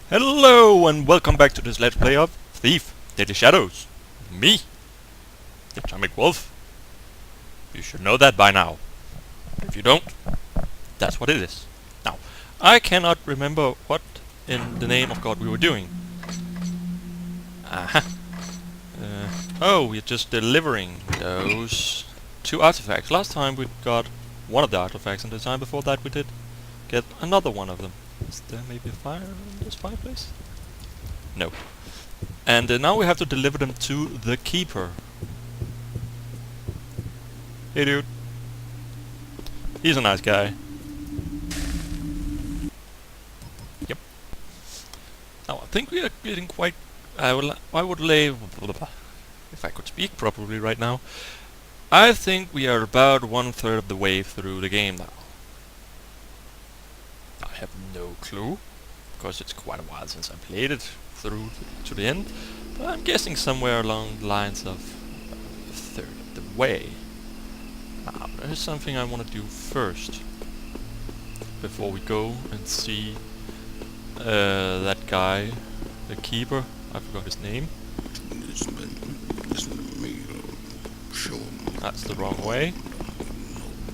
Hello and welcome back to this Let's Play of Thief, Deadly Shadows. Me, TheAtomicWolf. You should know that by now. If you don't, that's what it is. Now, I cannot remember what in the name of God we were doing. Aha. Oh, we're just delivering those two artifacts. Last time we got one of the artifacts, and the time before that we did get another one of them. Is there maybe a fire in this fireplace? No. And now we have to deliver them to the keeper. Hey dude. He's a nice guy. Yep. Now I think we are getting quite... I would lay... If I could speak properly right now. I think we are about 1/3 of the way through the game now. I have no clue, because it's quite a while since I played it through to the end, but I'm guessing somewhere along the lines of 1/3 of the way. Now, there's something I want to do first, before we go and see that guy, the keeper. I forgot his name. That's the wrong way.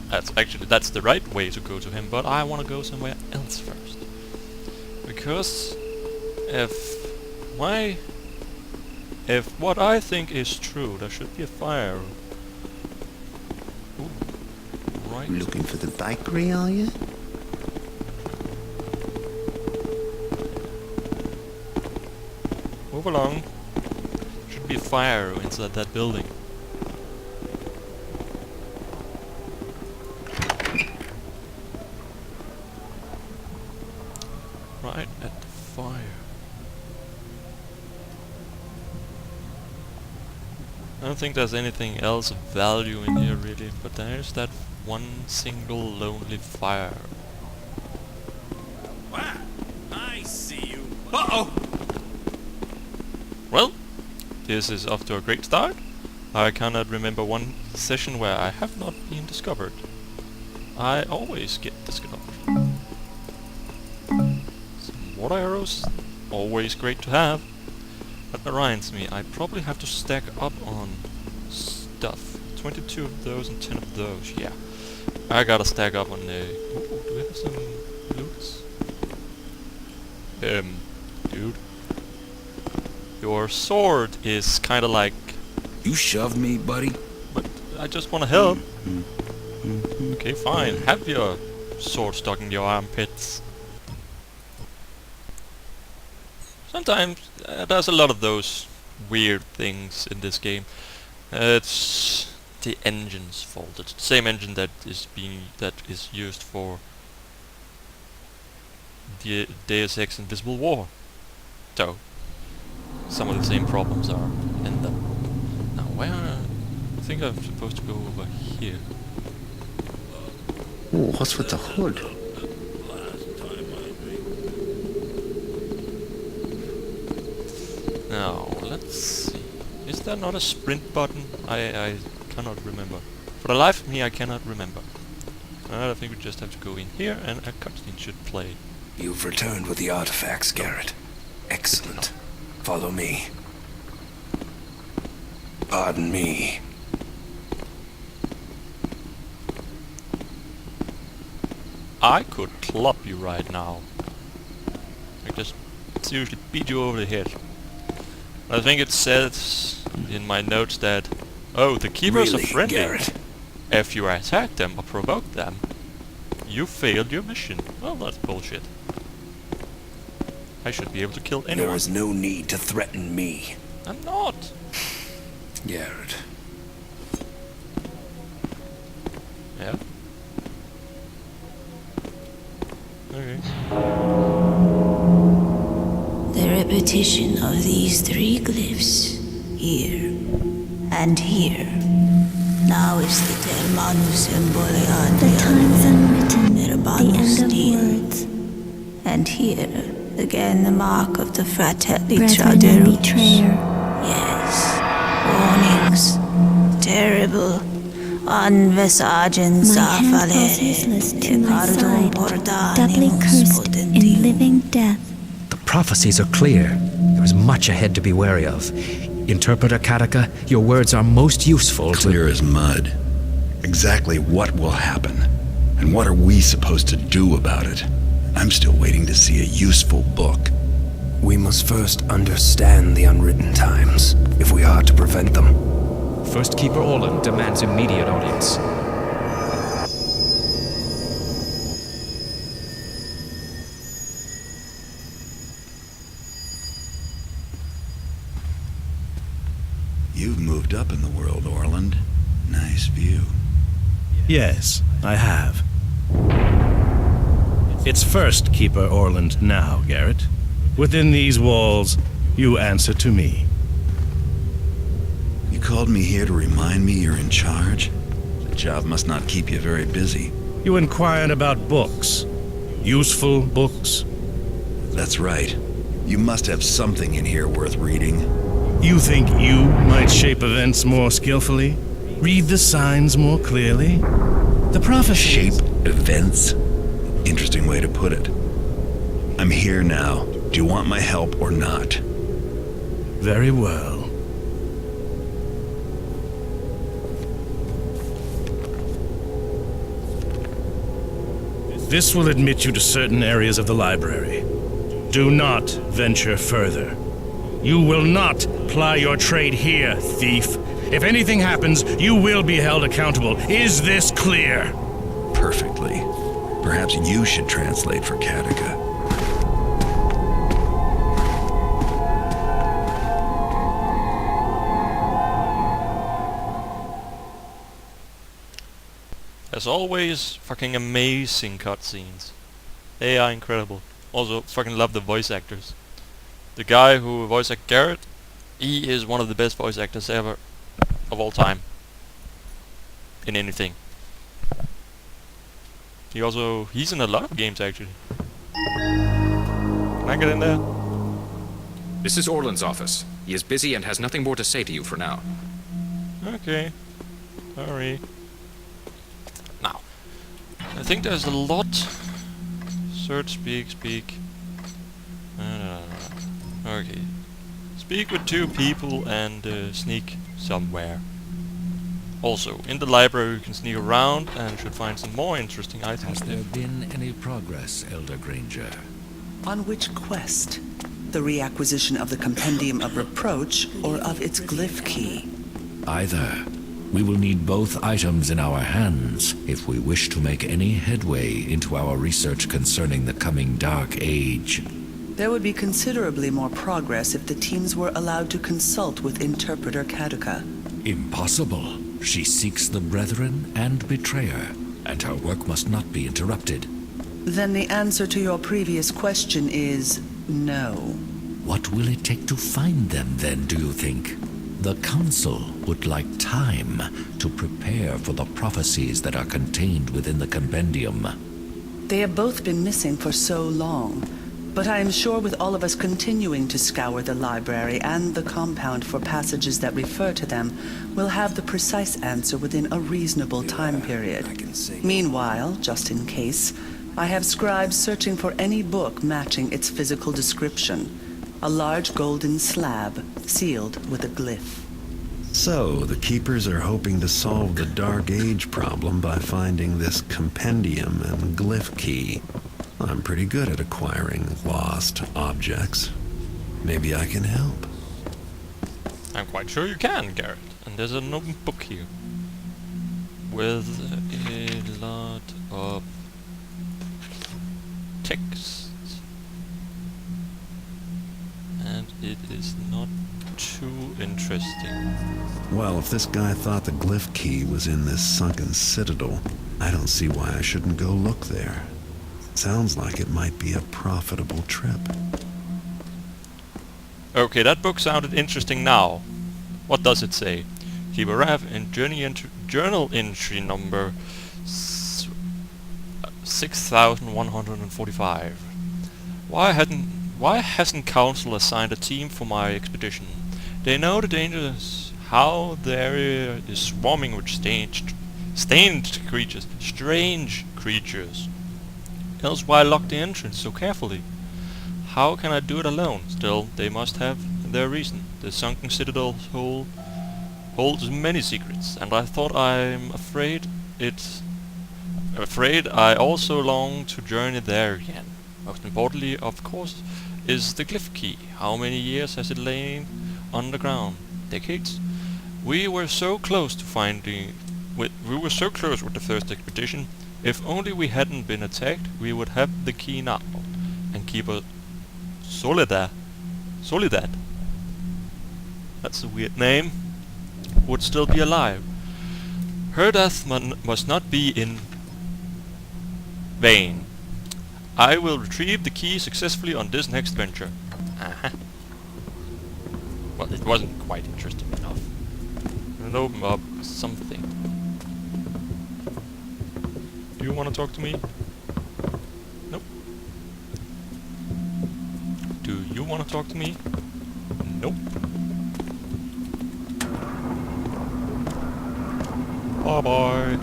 That's the right way to go to him, but I want to go somewhere else first. Because if what I think is true, there should be a fire. Ooh, right. Looking for the bakery, are you? Move along. Should be a fire inside that building. Right at the fire. I don't think there's anything else of value in here really, but there's that one single lonely fire. Wow, I see you. Uh-oh! Well, this is off to a great start. I cannot remember one session where I have not been discovered. I always get discovered. Water arrows, always great to have. That reminds me, I probably have to stack up on stuff. 22 of those and 10 of those, yeah. I gotta stack up on the... Ooh, do we have some loots? Dude. Your sword is kinda like... You shoved me, buddy. But I just wanna help. Okay, fine. Have your sword stuck in your armpits. Sometimes there's a lot of those weird things in this game. It's the engine's fault. It's the same engine that is used for the Deus Ex Invisible War. So some of the same problems are in them. Now where? I think I'm supposed to go over here. Oh, what's with the hood? Now, let's see. Is there not a sprint button? I cannot remember. For the life of me, I cannot remember. I think we just have to go in here and a cutscene should play. You've returned with the artifacts, Garrett. Excellent. Follow me. Pardon me. I could club you right now. I just seriously beat you over the head. I think it says in my notes that, oh, the keepers Really, are friendly. Garrett? If you attack them or provoke them, you failed your mission. Well, that's bullshit. I should be able to kill anyone. There is no need to threaten me. I'm not. Garrett. Yeah. Okay. The repetition of these three glyphs, here and here. Now is the Termanus Embolian. The time's unwritten, the Merbanus end Deal. of words. And here, again the mark of the Fratelli Brethren and Traderus. betrayer. Yes, warnings, terrible, unvesagen My hand falls zafalere, useless to my decardum side, portanimus doubly cursed potentium. in living death. prophecies are clear. There is much ahead to be wary of. Interpreter Kataka, your words are most useful to... Clear as mud. Exactly what will happen, and what are we supposed to do about it? I'm still waiting to see a useful book. We must first understand the unwritten times, if we are to prevent them. First Keeper Orland demands immediate audience. You've moved up in the world, Orland. Nice view. Yes, I have. It's First Keeper Orland now, Garrett. Within these walls, you answer to me. You called me here to remind me you're in charge? The job must not keep you very busy. You inquired about books. Useful books. That's right. You must have something in here worth reading. You think you might shape events more skillfully? Read the signs more clearly? The prophecies... Shape events? Interesting way to put it. I'm here now. Do you want my help or not? Very well. This will admit you to certain areas of the library. Do not venture further. You will not ply your trade here, thief. If anything happens, you will be held accountable. Is this clear? Perfectly. Perhaps you should translate for Kataka. As always, fucking amazing cutscenes. They are incredible. Also, fucking love the voice actors. The guy who voiced Garrett, he is one of the best voice actors ever of all time. In anything. He's in a lot of games actually. Can I get in there? This is Orland's office. He is busy and has nothing more to say to you for now. Okay. Sorry. Now, I think there's a lot. Search, speak. Okay. Speak with two people and sneak somewhere. Also, in the library you can sneak around and should find some more interesting items. Has there been any progress, Elder Granger? On which quest? The reacquisition of the Compendium of Reproach or of its glyph key? Either. We will need both items in our hands if we wish to make any headway into our research concerning the coming Dark Age. There would be considerably more progress if the teams were allowed to consult with Interpreter Kataka. Impossible. She seeks the Brethren and Betrayer, and her work must not be interrupted. Then the answer to your previous question is no. What will it take to find them then, do you think? The Council would like time to prepare for the prophecies that are contained within the Compendium. They have both been missing for so long, but I am sure with all of us continuing to scour the library and the compound for passages that refer to them, we'll have the precise answer within a reasonable time period. Meanwhile, just in case, I have scribes searching for any book matching its physical description. A large golden slab, sealed with a glyph. So, the Keepers are hoping to solve the Dark Age problem by finding this compendium and glyph key. I'm pretty good at acquiring lost objects. Maybe I can help. I'm quite sure you can, Garrett. And there's an open book here. With a lot of text. And it is not too interesting. Well, if this guy thought the glyph key was in this sunken citadel, I don't see why I shouldn't go look there. Sounds like it might be a profitable trip. Okay, that book sounded interesting now. What does it say? Keep a ref in journal entry number 6145. Why hasn't Council assigned a team for my expedition? They know the dangers, how the area is swarming with strange creatures. Else why lock the entrance so carefully? How can I do it alone? Still, they must have their reason. The sunken citadel holds many secrets, and I thought I'm afraid I also long to journey there again. Most importantly, of course, is the glyph key. How many years has it lain underground? Decades? We were so close to finding... we were so close with the first expedition. If only we hadn't been attacked, we would have the key now. And Keeper Soledad. That's a weird name. Would still be alive. Her death must not be in vain. I will retrieve the key successfully on this next venture. Well, it wasn't quite interesting enough. And open up something. Do you want to talk to me? Nope. Do you want to talk to me? Nope. Bye bye.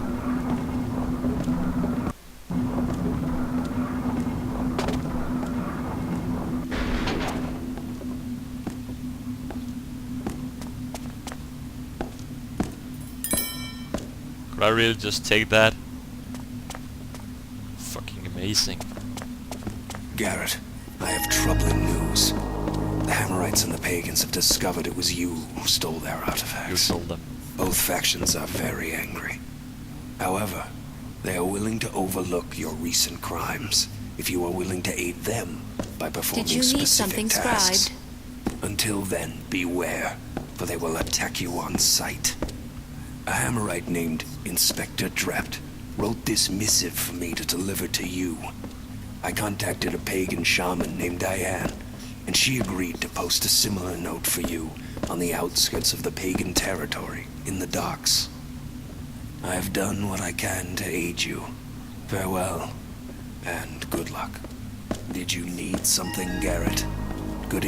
Could I really just take that? Fucking amazing. Garrett, I have troubling news. The Hammerites and the Pagans have discovered it was you who stole their artifacts. You stole them. Both factions are very angry. However, they are willing to overlook your recent crimes if you are willing to aid them by performing Did you need specific something tasks. scribed? Until then, beware, for they will attack you on sight. A Hammerite named Inspector Drept wrote this missive for me to deliver to you. I contacted a pagan shaman named Diane, and she agreed to post a similar note for you on the outskirts of the pagan territory in the docks. I have done what I can to aid you. Farewell, and good luck. Did you need something, Garrett? Good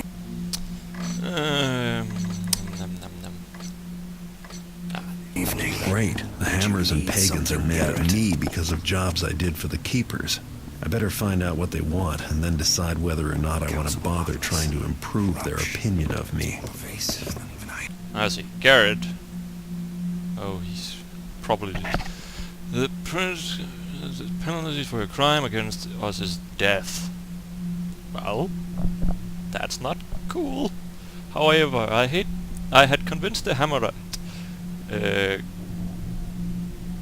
evening. Great. The Hammers and Pagans are mad at me because of jobs I did for the Keepers. I better find out what they want and then decide whether or not I want to bother trying to improve their opinion of me. I see. Garrett. Oh, he's probably... The penalty for a crime against us is death. Well, that's not cool. However, I had convinced the Hammerite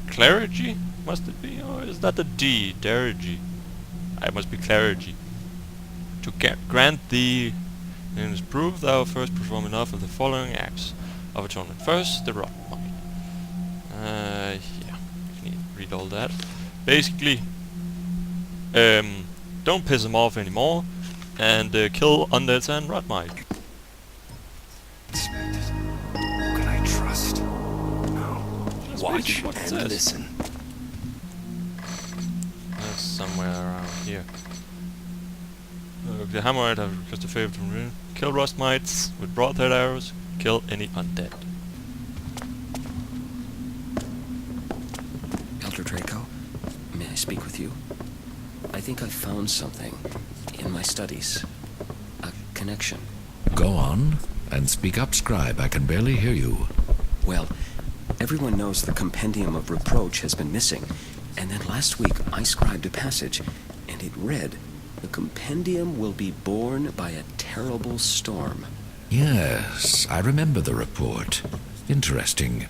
clergy, must it be? Or is that a D? Dergy. I must be clergy. To grant thee, and is proved thou first perform enough of the following acts of atonement. First, the rot mine. Yeah, you can read all that. Basically, don't piss him off anymore, and kill undeads and rot mine. Who can I trust? No. Just Watch what it and says. listen. That's somewhere around here. The Hammerite have requested a favor from you. Kill rust mites with broadhead arrows. Kill any undead. Elder Draco, may I speak with you? I think I've found something in my studies. A connection. Go on, and speak up, Scribe. I can barely hear you. Well, everyone knows the Compendium of Reproach has been missing, and then last week I scribed a passage, and it read, "The Compendium will be borne by a terrible storm." Yes, I remember the report. Interesting.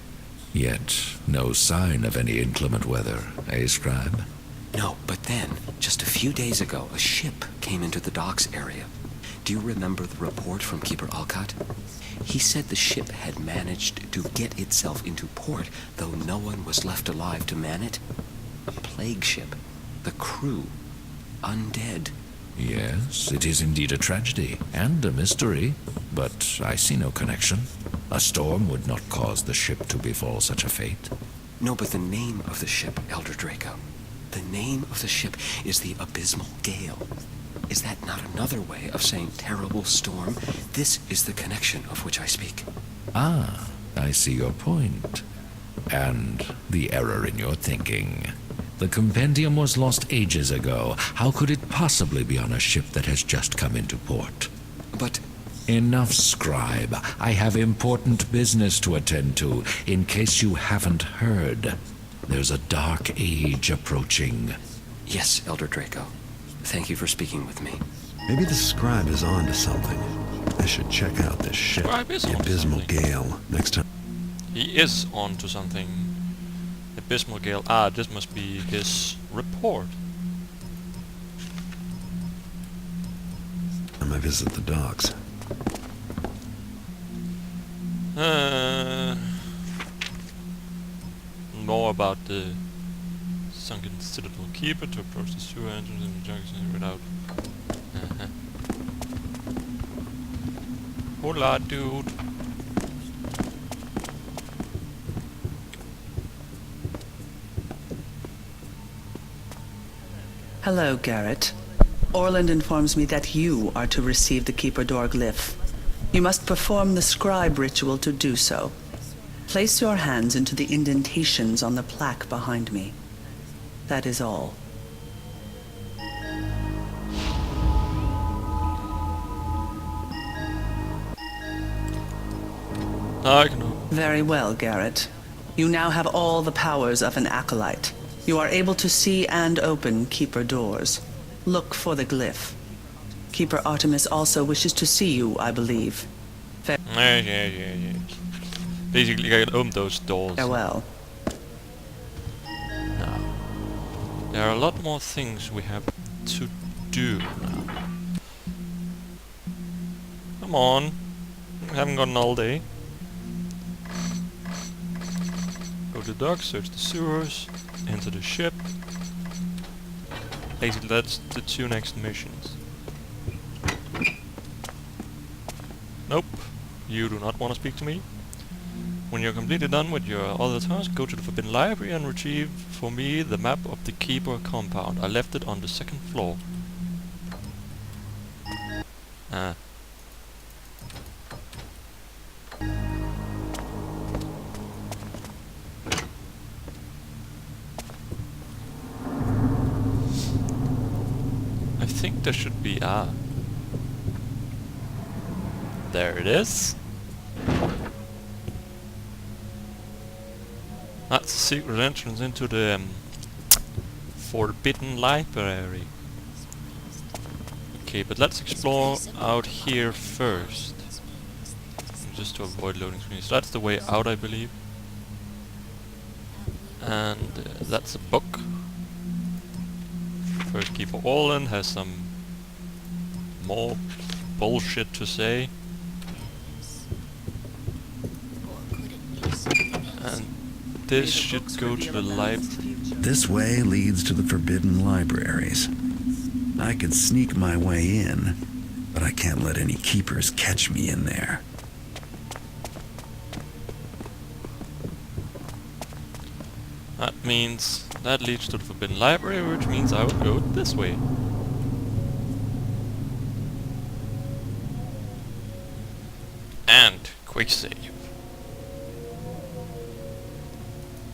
Yet, no sign of any inclement weather, eh, Scribe? No, but then, just a few days ago, a ship came into the docks area. Do you remember the report from Keeper Alcott? He said the ship had managed to get itself into port, though no one was left alive to man it. A plague ship. The crew. Undead. Yes, it is indeed a tragedy, and a mystery, but I see no connection. A storm would not cause the ship to befall such a fate. No, but the name of the ship, Elder Draco. The name of the ship is the Abysmal Gale. Is that not another way of saying terrible storm? This is the connection of which I speak. Ah, I see your point. And the error in your thinking. The compendium was lost ages ago. How could it possibly be on a ship that has just come into port? But... Enough, scribe. I have important business to attend to, in case you haven't heard. There's a dark age approaching. Yes, Elder Draco. Thank you for speaking with me. Maybe the scribe is on to something. I should check out this ship, the Abysmal Gale, next time. He is on to something. Abysmal Gale. Ah, this must be his report. I might visit the docks. More about the sunken citadel keeper to approach the sewer entrance in the junction without... Hola, dude. Hello, Garrett. Orland informs me that you are to receive the Keeper Door glyph. You must perform the scribe ritual to do so. Place your hands into the indentations on the plaque behind me. That is all. Very well, Garrett. You now have all the powers of an acolyte. You are able to see and open Keeper doors. Look for the glyph. Keeper Artemis also wishes to see you, I believe. Yeah. Basically, I can open those doors. Farewell. Now, there are a lot more things we have to do now. Come on. We haven't gotten all day. Go to the docks, search the sewers, enter the ship. Basically, that's the two next missions. Nope. You do not want to speak to me. When you're completely done with your other tasks, go to the Forbidden Library and retrieve for me the map of the Keeper compound. I left it on the second floor. Ah. I think there should be... There it is. That's the secret entrance into the Forbidden Library. Okay, but let's explore out here first. Just to avoid loading screens. So that's the way out, I believe. And that's a book. First Keeper Orland has some more bullshit to say. And this should go to the library. This way leads to the Forbidden Libraries. I could sneak my way in, but I can't let any keepers catch me in there. That means that leads to the Forbidden Library, which means I would go this way. And quick save.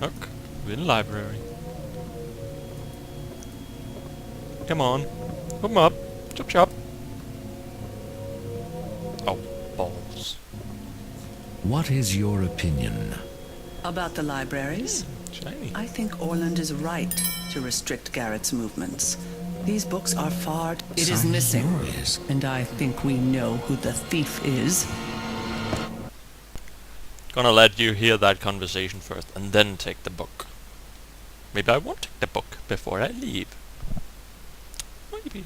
Look, Forbidden Library. Come on, open up, chop chop. Oh, balls. What is your opinion? About the libraries? Shiny. I think Orland is right to restrict Garrett's movements. These books are far... It is missing, and I think we know who the thief is. Gonna let you hear that conversation first, and then take the book. Maybe I won't take the book before I leave. Maybe.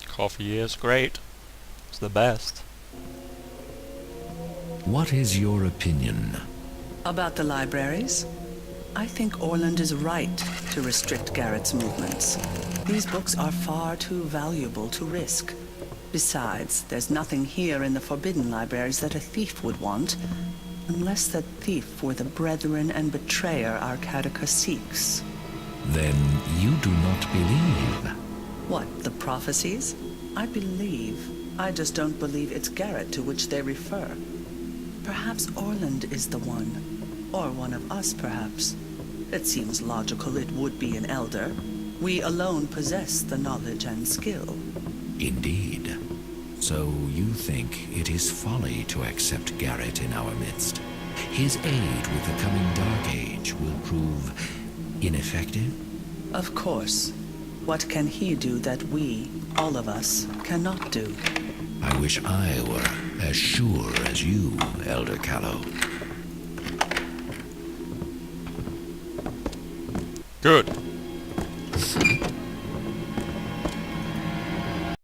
Coffee is great. It's the best. What is your opinion? About the libraries? I think Orland is right to restrict Garrett's movements. These books are far too valuable to risk. Besides, there's nothing here in the Forbidden Libraries that a thief would want, unless that thief were the brethren and betrayer our Catacomb seeks. Then you do not believe? What, the prophecies? I believe. I just don't believe it's Garrett to which they refer. Perhaps Orland is the one. Or one of us, perhaps. It seems logical it would be an elder. We alone possess the knowledge and skill. Indeed. So you think it is folly to accept Garrett in our midst? His aid with the coming Dark Age will prove ineffective? Of course. What can he do that we, all of us, cannot do? I wish I were as sure as you, Elder Callow. Good.